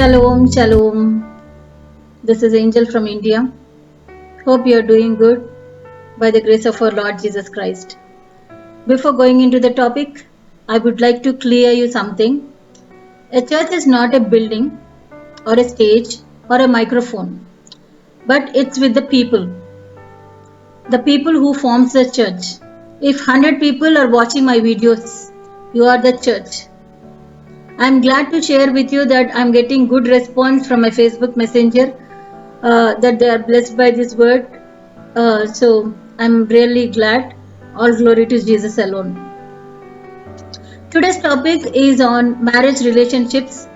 Shalom, shalom. This is Angel from India. Hope you are doing good by the grace of our Lord Jesus Christ. Before going into the topic, I would like to clear you something. A church is not a building or a stage or a microphone, but it's with the people who forms the church. If 100 people are watching my videos, you are the church. I'm glad to share with you that I'm getting good response from my Facebook Messenger, that they are blessed by this word. So I'm really glad. All glory to Jesus alone. Today's topic is on marriage relationships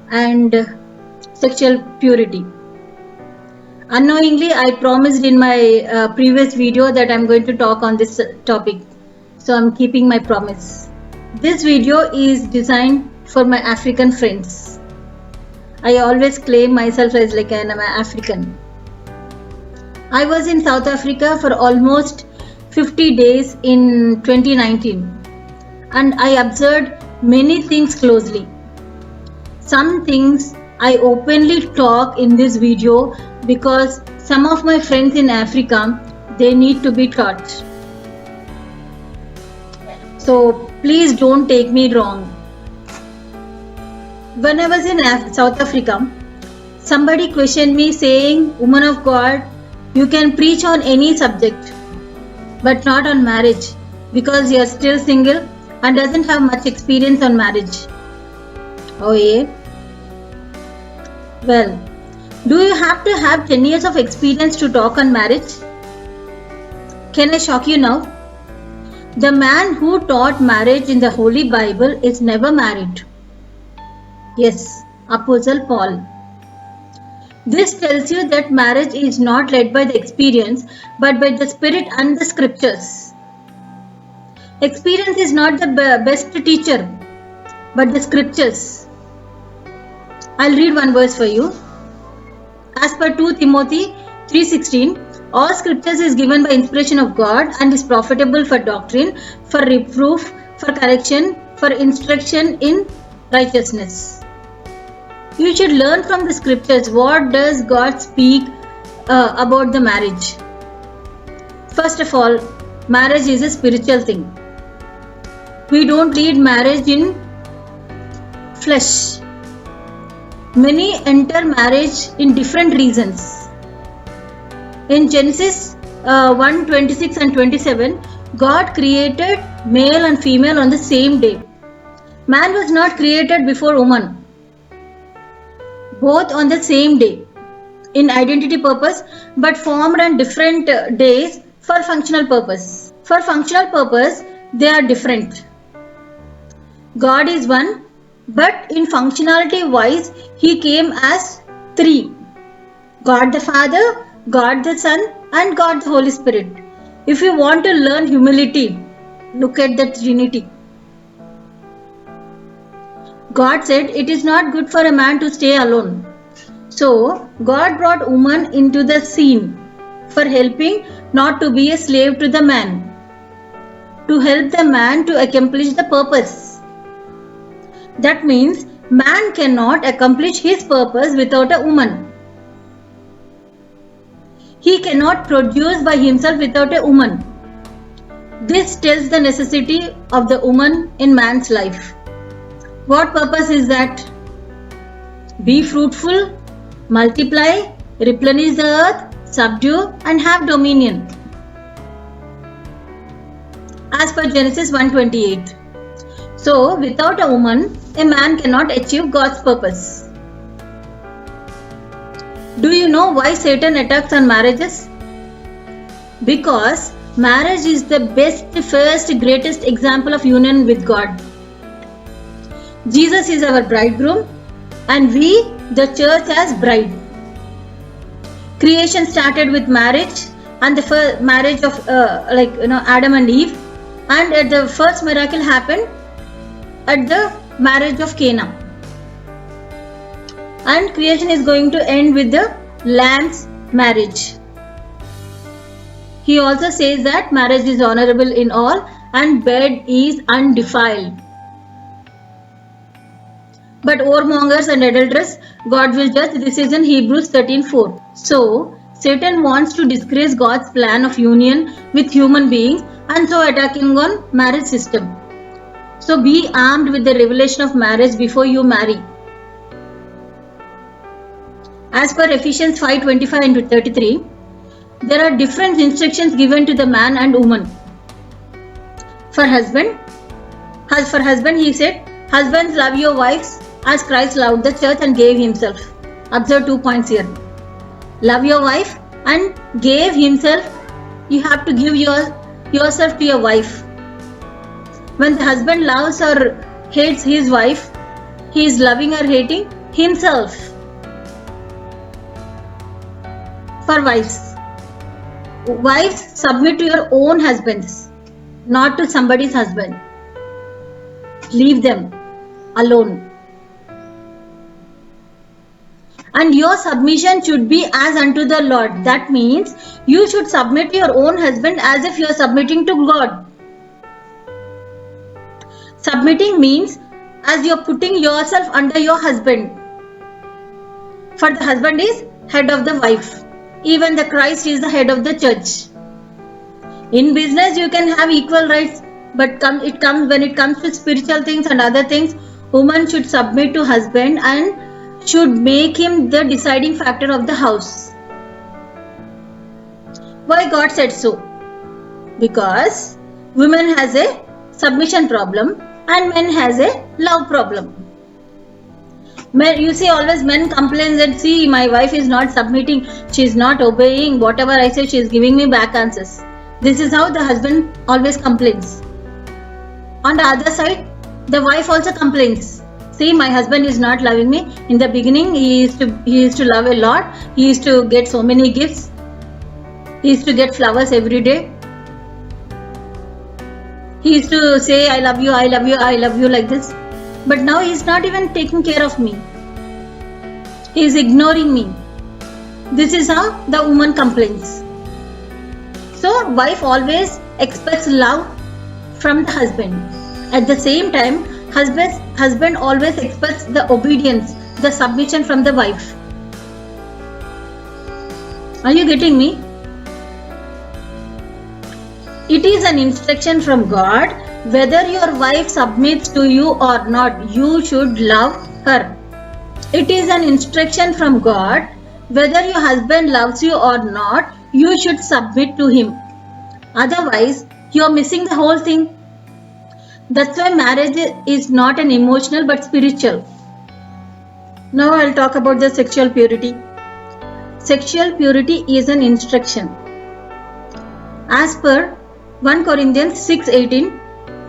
and sexual purity. Unknowingly, I promised in my previous video that I'm going to talk on this topic. So I'm keeping my promise. This video is designed for my African friends. I always claim myself as like an African. I was in South Africa for almost 50 days in 2019 and I observed many things closely. Some things I openly talk in this video because some of my friends in Africa, they need to be taught. So please don't take me wrong. When I was in South Africa, somebody questioned me saying, "Woman of God, you can preach on any subject, but not on marriage because you are still single and doesn't have much experience on marriage." Oh yeah? Well, do you have to have 10 years of experience to talk on marriage? Can I shock you now? The man who taught marriage in the Holy Bible is never married. Yes, Apostle Paul. This tells you that marriage is not led by the experience but by the Spirit and the scriptures. Experience is not the best teacher but the scriptures. I'll read one verse for you. As per 2 Timothy 3:16, all scriptures is given by inspiration of God and is profitable for doctrine, for reproof, for correction, for instruction in righteousness. You should learn from the scriptures. What does God speak about the marriage? First of all, marriage is a spiritual thing. We don't lead marriage in flesh. Many enter marriage in different reasons. In Genesis 1:26 and 27, God created male and female on the same day. Man was not created before woman. Both on the same day in identity purpose but formed on different days for functional purpose. For functional purpose, they are different. God is one, but in functionality wise, He came as three. God the Father, God the Son and God the Holy Spirit. If you want to learn humility, look at the Trinity. God said it is not good for a man to stay alone. So God brought woman into the scene for helping, not to be a slave to the man, to help the man to accomplish the purpose. That means man cannot accomplish his purpose without a woman. He cannot produce by himself without a woman. This tells the necessity of the woman in man's life. What purpose is that? Be fruitful, multiply, replenish the earth, subdue and have dominion. As per Genesis 1:28. So without a woman, a man cannot achieve God's purpose. Do you know why Satan attacks on marriages? Because marriage is the best, first, greatest example of union with God. Jesus is our bridegroom and we, the church, as bride. Creation started with marriage and the first marriage of Adam and Eve, and the first miracle happened at the marriage of Cana. And creation is going to end with the Lamb's marriage. He also says that marriage is honorable in all and bed is undefiled. But whoremongers and adulterers, God will judge. This is in Hebrews 13:4. So, Satan wants to disgrace God's plan of union with human beings and so attacking on marriage system. So be armed with the revelation of marriage before you marry. As per Ephesians 5:25 and 33, there are different instructions given to the man and woman. For husband, he said, husbands, love your wives as Christ loved the church and gave himself. Observe 2 points here. Love your wife and gave himself. You have to give yourself to your wife. When the husband loves or hates his wife, he is loving or hating himself. For wives, submit to your own husbands, not to somebody's husband. Leave them alone. And your submission should be as unto the Lord. That means you should submit to your own husband as if you are submitting to God. Submitting means as you are putting yourself under your husband. For the husband is head of the wife. Even the Christ is the head of the church. In business you can have equal rights, but when it comes to spiritual things and other things, woman should submit to husband and should make him the deciding factor of the house. Why God said so? Because women has a submission problem and men has a love problem. You see, always men complain that, see, my wife is not submitting, she is not obeying, whatever I say she is giving me back answers. This is how the husband always complains. On the other side, the wife also complains. See, my husband is not loving me. In the beginning, he used to love a lot. He used to get so many gifts. He used to get flowers every day. He used to say, I love you, I love you, I love you like this. But now he is not even taking care of me. He is ignoring me. This is how the woman complains. So, wife always expects love from the husband. At the same time, husband always expects the obedience, the submission from the wife. Are you getting me? It is an instruction from God. Whether your wife submits to you or not, you should love her. It is an instruction from God. Whether your husband loves you or not, you should submit to him. Otherwise, you are missing the whole thing. That's why marriage is not an emotional but spiritual. Now I'll talk about the sexual purity. Sexual purity is an instruction. As per 1 Corinthians 6:18,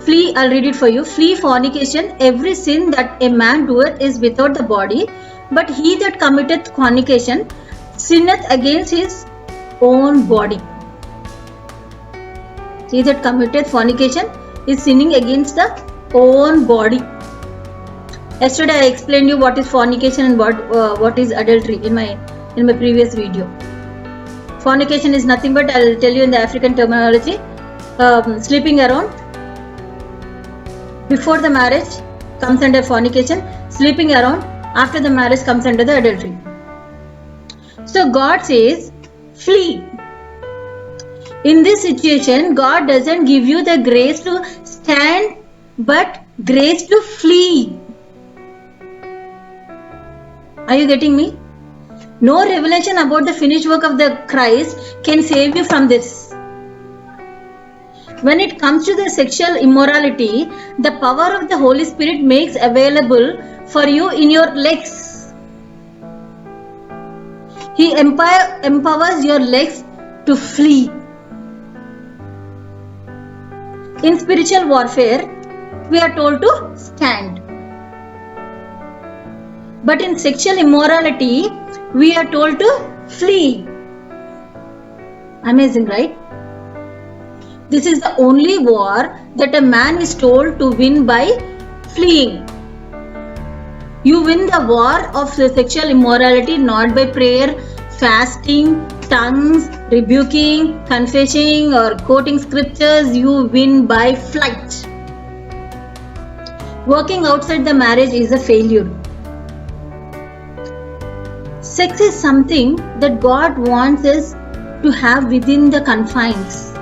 flee, I'll read it for you. Flee fornication. Every sin that a man doeth is without the body, but he that committeth fornication sinneth against his own body. He that committeth fornication is sinning against the own body. Yesterday I explained you what is fornication and what is adultery in my previous video. Fornication is nothing but, I'll tell you in the African terminology, sleeping around before the marriage comes under fornication. Sleeping around after the marriage comes under the adultery. So God says, flee. In this situation, God doesn't give you the grace to stand, but grace to flee. Are you getting me? No revelation about the finished work of the Christ can save you from this. When it comes to the sexual immorality, the power of the Holy Spirit makes available for you in your legs. He empowers your legs to flee. In spiritual warfare, we are told to stand. But in sexual immorality, we are told to flee. Amazing, right? This is the only war that a man is told to win by fleeing. You win the war of the sexual immorality not by prayer, fasting, tongues, rebuking, confessing or quoting scriptures. You win by flight. Working outside the marriage is a failure. Sex is something that God wants us to have within the confines.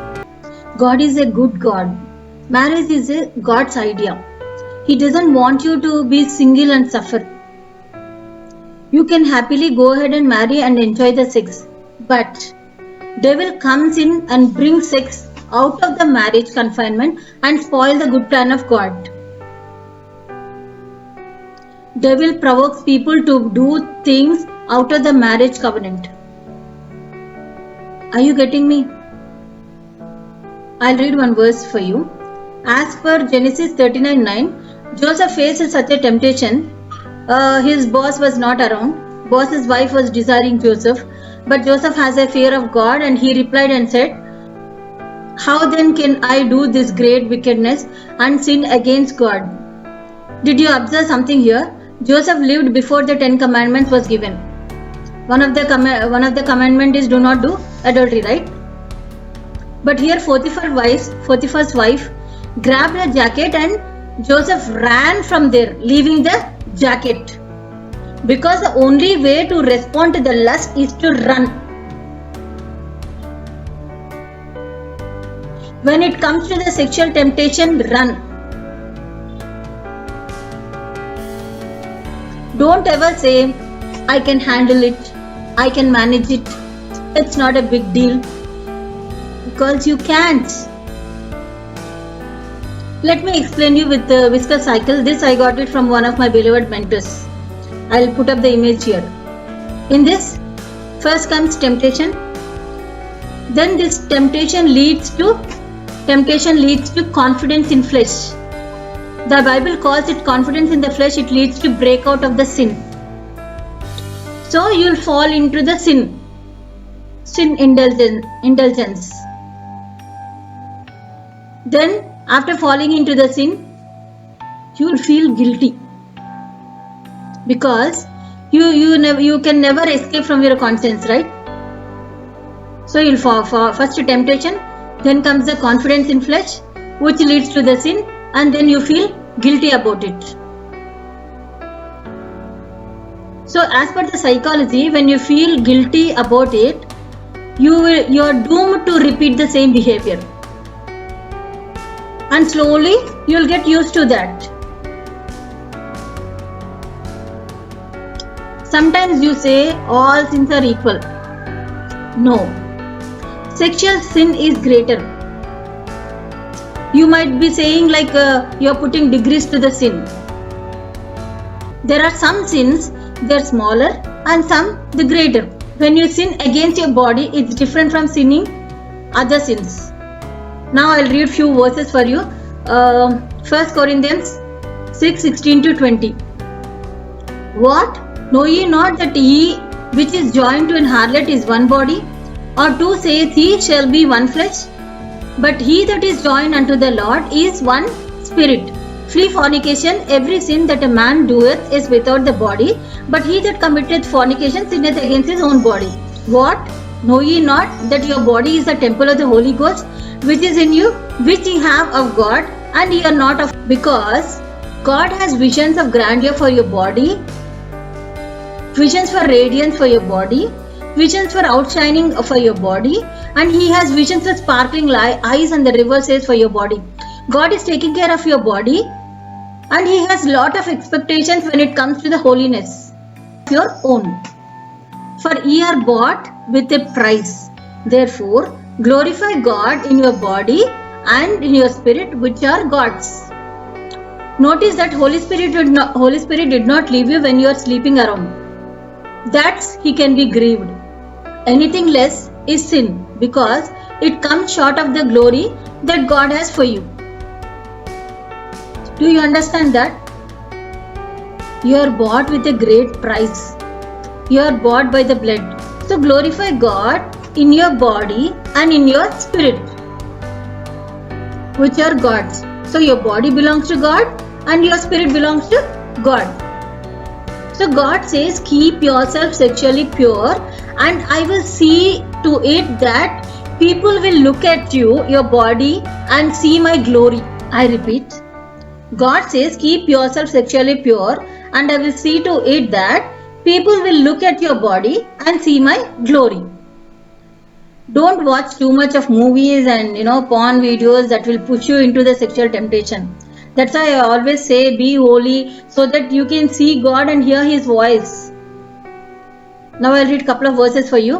God is a good God. Marriage is a God's idea. He doesn't want you to be single and suffer. You can happily go ahead and marry and enjoy the sex. But devil comes in and brings sex out of the marriage confinement and spoil the good plan of God. Devil provokes people to do things out of the marriage covenant. Are you getting me? I'll read one verse for you. As per Genesis 39:9, Joseph faced such a temptation. His boss was not around. Boss's wife was desiring Joseph, but Joseph has a fear of God, and he replied and said, "How then can I do this great wickedness and sin against God?" Did you observe something here? Joseph lived before the 10 commandments was given. One of the commandment is do not do adultery, right? But here Potiphar's wife grabbed a jacket and Joseph ran from there, leaving the jacket. Because the only way to respond to the lust is to run. When it comes to the sexual temptation, run. Don't ever say, I can handle it, I can manage it, it's not a big deal. Because you can't. Let me explain you with the viscous cycle. This I got it from one of my beloved mentors. I'll put up the image here. In this, first comes temptation. Then this temptation leads to confidence in flesh. The Bible calls it confidence in the flesh. It leads to breakout of the sin. So you'll fall into the sin indulgence. Then after falling into the sin, you will feel guilty because you can never escape from your conscience, right? So you'll fall first to temptation, then comes the confidence in flesh, which leads to the sin, and then you feel guilty about it. So as per the psychology, when you feel guilty about it, you are doomed to repeat the same behavior. And slowly you'll get used to that. Sometimes you say all sins are equal. No. Sexual sin is greater. You might be saying like you're putting degrees to the sin. There are some sins, they're smaller, and some the greater. When you sin against your body, it's different from sinning other sins. Now I'll read few verses for you. 1 Corinthians 6:16-20. What? Know ye not that he which is joined to an harlot is one body? Or 2 saith he shall be one flesh? But he that is joined unto the Lord is one spirit. Flee fornication. Every sin that a man doeth is without the body, but he that committeth fornication sinneth against his own body. What? Know ye not that your body is the temple of the Holy Ghost, which is in you, which ye have of God, and ye are not of? Because God has visions of grandeur for your body, visions for radiance for your body, visions for outshining for your body, and He has visions for sparkling eyes and the river says for your body. God is taking care of your body, and He has lot of expectations when it comes to the holiness of your own. For ye are bought with a price. Therefore, glorify God in your body and in your spirit, which are God's. Notice that Holy Spirit did not leave you when you are sleeping around. That's He can be grieved. Anything less is sin, because it comes short of the glory that God has for you. Do you understand that? You are bought with a great price. You are bought by the blood. So glorify God in your body and in your spirit, which are God's. So your body belongs to God and your spirit belongs to God. So God says, keep yourself sexually pure, and I will see to it that people will look at you, your body, and see my glory. I repeat, God says, keep yourself sexually pure, and I will see to it that People will look at your body and see my glory. Don't watch too much of movies and porn videos that will push you into the sexual temptation. That's why I always say be holy so that you can see God and hear His voice. Now I'll read a couple of verses for you.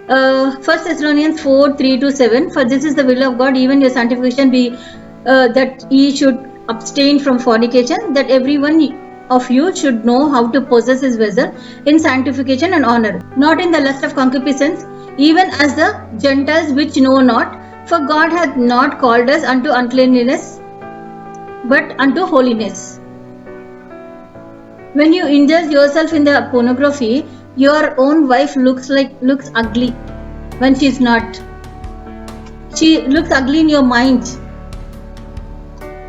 1 Thessalonians 4:3-7. For this is the will of God, even your sanctification be that ye should abstain from fornication, that every one of you should know how to possess his vessel in sanctification and honor, not in the lust of concupiscence, even as the Gentiles which know not. For God hath not called us unto uncleanness, but unto holiness. When you indulge yourself in the pornography, your own wife looks ugly when she's not. She looks ugly in your mind.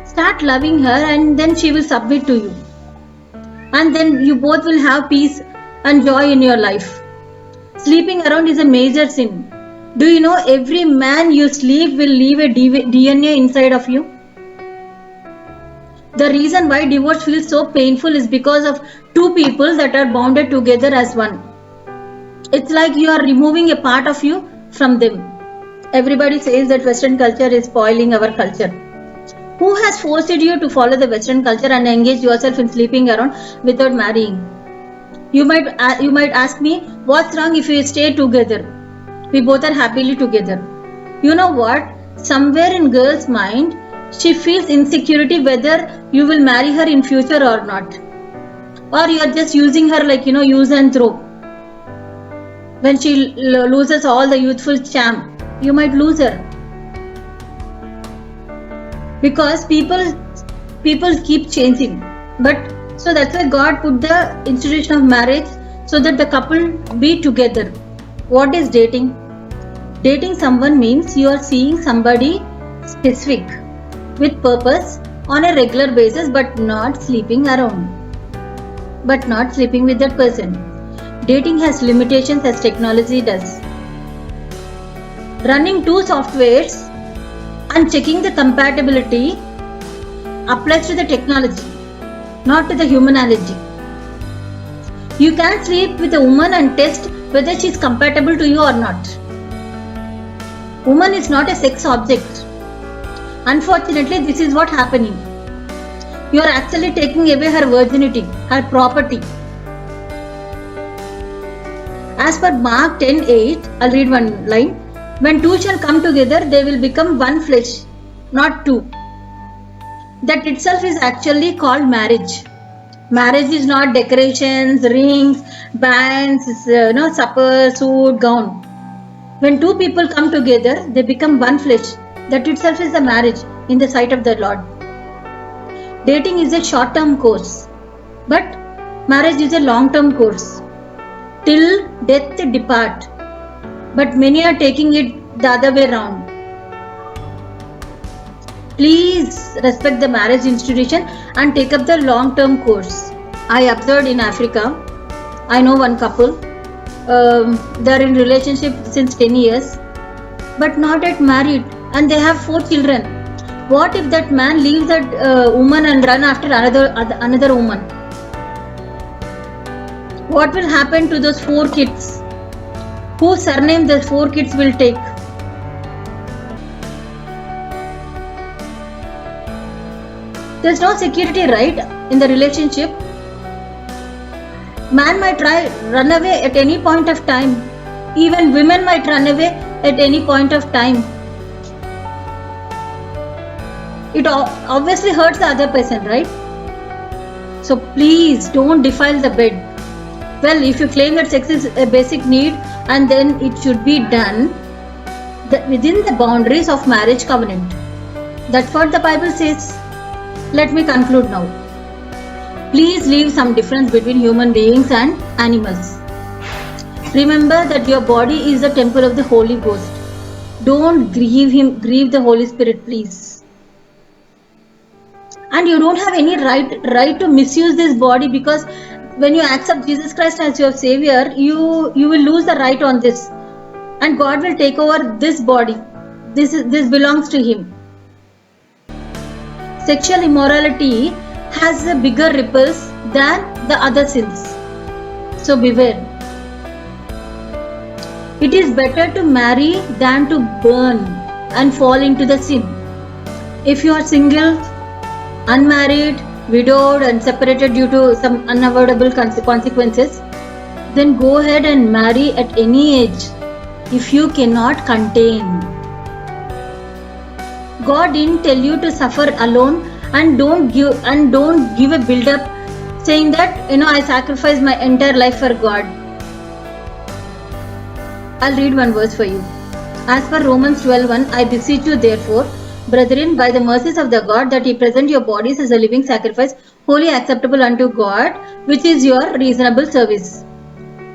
Start loving her and then she will submit to you. And then you both will have peace and joy in your life. Sleeping around is a major sin. Do you know every man you sleep will leave a DNA inside of you? The reason why divorce feels so painful is because of two people that are bonded together as one. It's like you are removing a part of you from them. Everybody says that Western culture is spoiling our culture. Who has forced you to follow the Western culture and engage yourself in sleeping around without marrying? You might ask me, what's wrong if we stay together? We both are happily together. You know what? Somewhere in girl's mind, she feels insecurity whether you will marry her in future or not. Or you are just using her like, use and throw. When she loses all the youthful charm, you might lose her. Because people keep changing. But so that's why God put the institution of marriage so that the couple be together. What is dating? Dating someone means you are seeing somebody specific with purpose on a regular basis, but not sleeping around. But not sleeping with that person. Dating has limitations as technology does. Running two softwares and checking the compatibility applies to the technology, not to the humanity. You can't sleep with a woman and test whether she is compatible to you or not. Woman is not a sex object. Unfortunately, this is what happening. You are actually taking away her virginity, her property. As per Mark 10:8, I'll read one line. When two shall come together, they will become one flesh, not two. That itself is actually called marriage. Marriage is not decorations, rings, bands, supper, suit, gown. When two people come together, they become one flesh. That itself is the marriage in the sight of the Lord. Dating is a short-term course, but marriage is a long-term course. Till death depart. But many are taking it the other way around. Please respect the marriage institution and take up the long-term course. I observed in Africa, I know one couple, they're in relationship since 10 years, but not yet married, and they have 4 children. What if that man leaves that woman and run after another woman? What will happen to those 4 kids? Whose surname the 4 kids will take? There's no security, right, in the relationship. Man might run away at any point of time. Even women might run away at any point of time. It obviously hurts the other person, right? So please don't defile the bed. Well, if you claim that sex is a basic need, and then it should be done within the boundaries of marriage covenant. That's what the Bible says. Let me conclude now. Please leave some difference between human beings and animals. Remember that your body is the temple of the Holy Ghost. Don't grieve the Holy Spirit, please. And you don't have any right to misuse this body, because when you accept Jesus Christ as your Savior, you will lose the right on this, and God will take over this body. This belongs to Him. Sexual immorality has bigger ripples than the other sins. So beware. It is better to marry than to burn and fall into the sin. If you are single, unmarried, widowed and separated due to some unavoidable consequences, then go ahead and marry at any age if you cannot contain. God didn't tell you to suffer alone, and don't give a build up saying that I sacrifice my entire life for God. I'll read one verse for you. As per Romans 12:1, I beseech you therefore, brethren, by the mercies of the God, that ye present your bodies as a living sacrifice, wholly acceptable unto God, which is your reasonable service.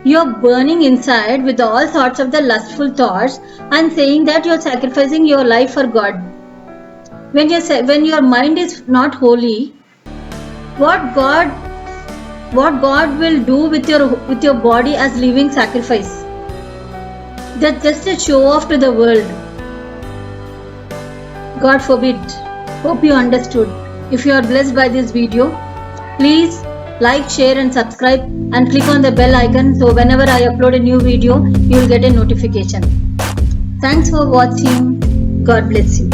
You're burning inside with all sorts of the lustful thoughts and saying that you're sacrificing your life for God. When your mind is not holy, what God will do with your body as living sacrifice? That's just a show off to the world. God forbid. Hope you understood. If you are blessed by this video, please like, share and subscribe and click on the bell icon so whenever I upload a new video, you will get a notification. Thanks for watching. God bless you.